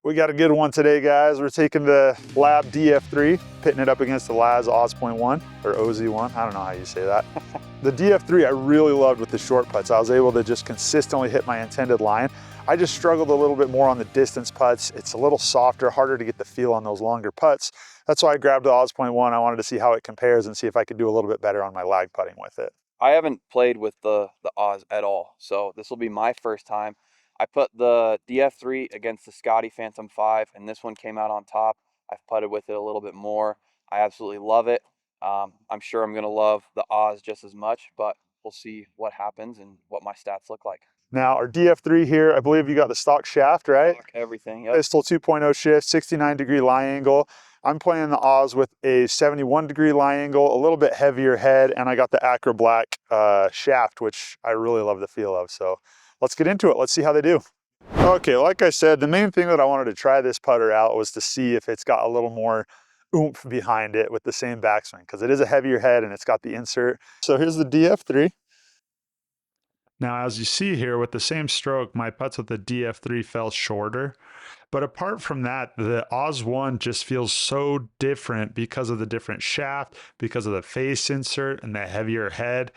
We got a good one today, guys. We're taking the LAB DF3, pitting it up against the LAS OZ.1i, or OZ.1i, I don't know how you say that. The DF3 I really loved with the short putts. I was able to just consistently hit my intended line. I just struggled a little bit more on the distance putts. It's a little softer, harder to get the feel on those longer putts. That's why I grabbed the OZ.1i. I wanted to see how it compares and see if I could do a little bit better on my lag putting with it. I haven't played with the Oz at all, so this will be my first time. I put the DF3 against the Scotty Phantom 5, and this one came out on top. I've putted with it a little bit more. I absolutely love it. I'm sure I'm going to love the Oz just as much, but we'll see what happens and what my stats look like. Now, our DF3 here, I believe you got the stock shaft, right? Stock, everything, yep. Pistol 2.0 shift, 69-degree lie angle. I'm playing the Oz with a 71-degree lie angle, a little bit heavier head, and I got the Acro Black shaft, which I really love the feel of. So let's get into it. Let's see how they do. Okay, like I said, the main thing that I wanted to try this putter out was to see if it's got a little more oomph behind it with the same backswing, because it is a heavier head and it's got the insert. So here's the DF3. Now, as you see here, with the same stroke, my putts with the DF3 fell shorter. But apart from that, the OZ.1 just feels so different because of the different shaft, because of the face insert and the heavier head.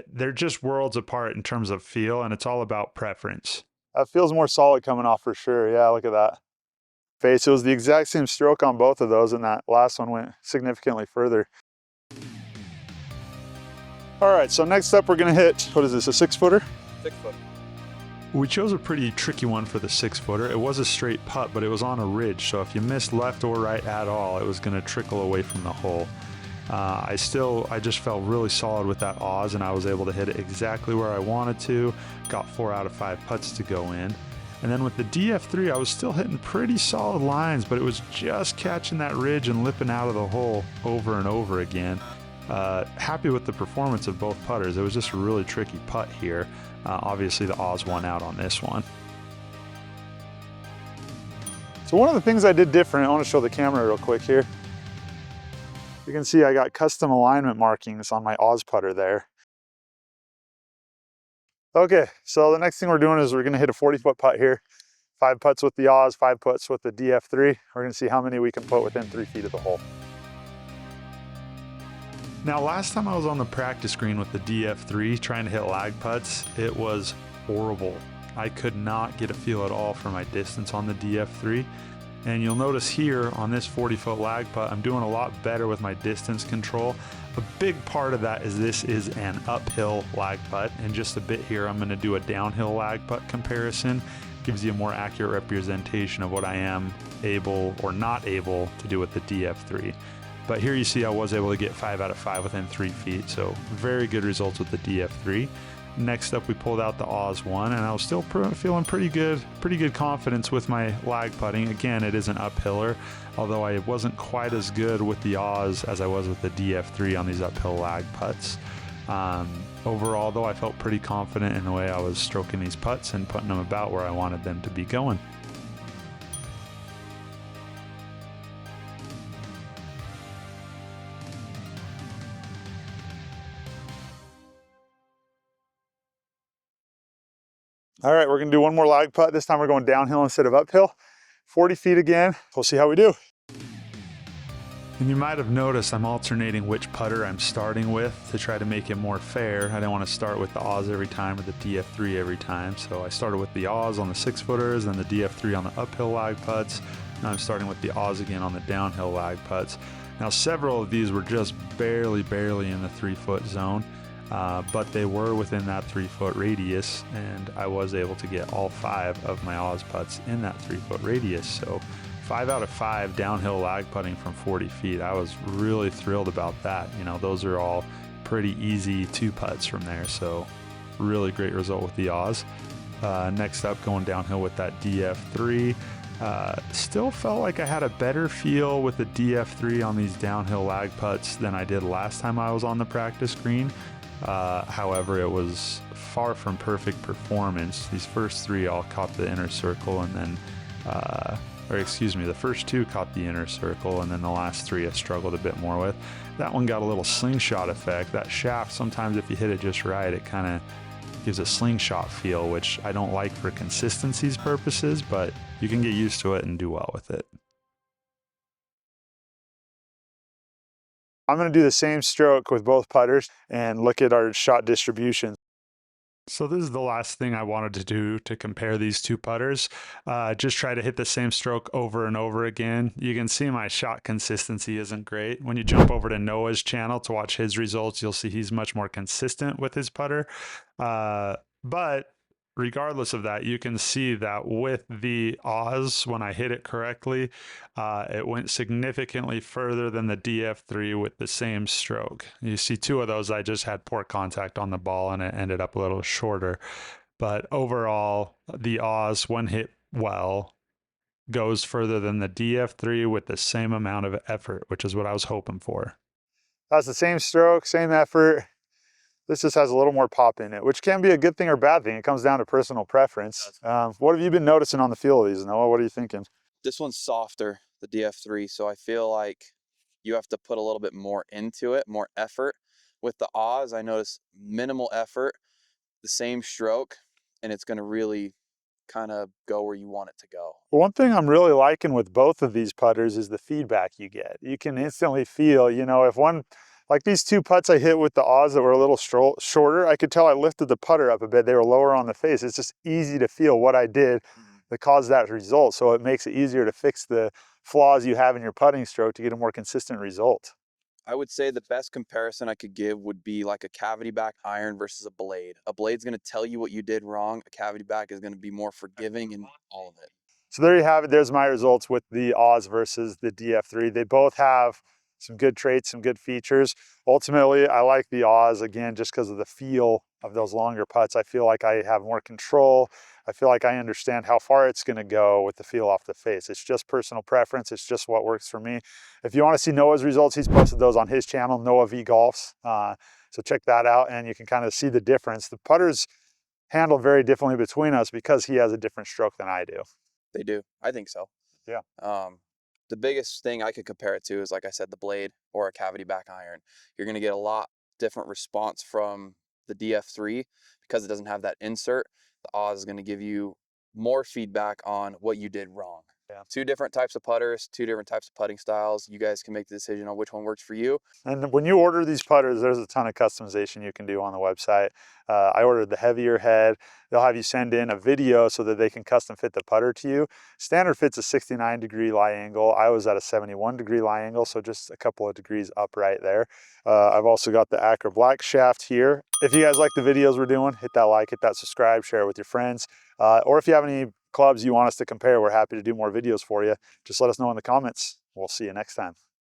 They're just worlds apart in terms of feel, and it's all about preference. That feels more solid coming off for sure. Yeah, look at that. Face, it was the exact same stroke on both of those, and that last one went significantly further. All right, so next up we're gonna hit, what is this, a 6-footer? 6-footer. We chose a pretty tricky one for the 6-footer. It was a straight putt, but it was on a ridge, so if you missed left or right at all, it was gonna trickle away from the hole. I just felt really solid with that Oz, and I was able to hit it exactly where I wanted to. Got 4 out of 5 putts to go in. And then with the DF3, I was still hitting pretty solid lines, but it was just catching that ridge and lipping out of the hole over and over again. Happy with the performance of both putters. It was just a really tricky putt here. Obviously the Oz won out on this one. So one of the things I did different, I want to show the camera real quick here. You can see I got custom alignment markings on my Oz putter there. Okay, so the next thing we're doing is we're gonna hit a 40-foot putt here. 5 putts with the Oz, 5 putts with the DF3. We're gonna see how many we can put within 3 feet of the hole. Now, last time I was on the practice green with the DF3 trying to hit lag putts, it was horrible. I could not get a feel at all for my distance on the DF3. And you'll notice here on this 40-foot lag putt, I'm doing a lot better with my distance control. A big part of that is this is an uphill lag putt. In just a bit here, I'm gonna do a downhill lag putt comparison. Gives you a more accurate representation of what I am able or not able to do with the DF3. But here you see I was able to get 5 out of 5 within 3 feet, so very good results with the DF3. Next up, we pulled out the Oz.1, and I was still feeling pretty good confidence with my lag putting. Again, it is an uphiller, although I wasn't quite as good with the Oz as I was with the DF3 on these uphill lag putts. Overall, though, I felt pretty confident in the way I was stroking these putts and putting them about where I wanted them to be going. All right, we're gonna do one more lag putt. This time we're going downhill instead of uphill. 40 feet again. We'll see how we do. And you might have noticed I'm alternating which putter I'm starting with to try to make it more fair. I didn't want to start with the Oz every time or the DF3 every time. So I started with the Oz on the 6-footers, then the DF3 on the uphill lag putts. Now I'm starting with the Oz again on the downhill lag putts. Now several of these were just barely in the 3-foot zone. But they were within that 3-foot radius, and I was able to get all 5 of my Oz putts in that 3-foot radius. So 5 out of 5 downhill lag putting from 40 feet. I was really thrilled about that. You know, those are all pretty easy 2 putts from there. So really great result with the Oz. Next up, going downhill with that DF3. Still felt like I had a better feel with the DF3 on these downhill lag putts than I did last time I was on the practice green. However, it was far from perfect performance. These first 3 all caught the inner circle, and then, the first 2 caught the inner circle, and then the last 3 I struggled a bit more with. That one got a little slingshot effect. That shaft, sometimes if you hit it just right, it kind of gives a slingshot feel, which I don't like for consistency's purposes, but you can get used to it and do well with it. I'm going to do the same stroke with both putters and look at our shot distribution. So this is the last thing I wanted to do to compare these two putters. Just try to hit the same stroke over and over again. You can see my shot consistency isn't great. When you jump over to Noah's channel to watch his results, you'll see he's much more consistent with his putter. But regardless of that, you can see that with the Oz, when I hit it correctly, it went significantly further than the DF3 with the same stroke. You see two of those, I just had poor contact on the ball and it ended up a little shorter. But overall, the Oz, when hit well, goes further than the DF3 with the same amount of effort, which is what I was hoping for. That's the same stroke, same effort. This just has a little more pop in it, which can be a good thing or bad thing. It comes down to personal preference. What have you been noticing on the feel of these, Noah? What are you thinking? This one's softer, the DF3, so I feel like you have to put a little bit more into it, more effort. With the Oz, I notice minimal effort, the same stroke, and it's going to really kind of go where you want it to go. Well, one thing I'm really liking with both of these putters is the feedback you get. You can instantly feel, you know, if one, like these two putts I hit with the Oz that were a little shorter, I could tell I lifted the putter up a bit. They were lower on the face. It's just easy to feel what I did that caused that result. So it makes it easier to fix the flaws you have in your putting stroke to get a more consistent result. I would say the best comparison I could give would be like a cavity back iron versus a blade. A blade's going to tell you what you did wrong. A cavity back is going to be more forgiving and all of it. So there you have it. There's my results with the Oz versus the DF3. They both have some good traits, some good features. Ultimately, I like the Oz, again, just because of the feel of those longer putts. I feel like I have more control. I feel like I understand how far it's going to go with the feel off the face. It's just personal preference. It's just what works for me. If you want to see Noah's results, he's posted those on his channel, Noah V Golfs. So check that out and you can kind of see the difference. The putters handle very differently between us because he has a different stroke than I do. They do. I think so. Yeah. The biggest thing I could compare it to is, like I said, the blade or a cavity back iron. You're going to get a lot different response from the DF3 because it doesn't have that insert. The Oz is going to give you more feedback on what you did wrong. Yeah. Two different types of putters, two different types of putting styles. You guys can make the decision on which one works for you. And when you order these putters, there's a ton of customization you can do on the website. I ordered the heavier head. They'll have you send in a video so that they can custom fit the putter to you. Standard fit's a 69-degree lie angle. I was at a 71-degree lie angle, so just a couple of degrees up right there. I've also got the Acro Black shaft here. If you guys like the videos we're doing, hit that like, hit that subscribe, share it with your friends. Or if you have any clubs you want us to compare, we're happy to do more videos for you. Just let us know in the comments. We'll see you next time.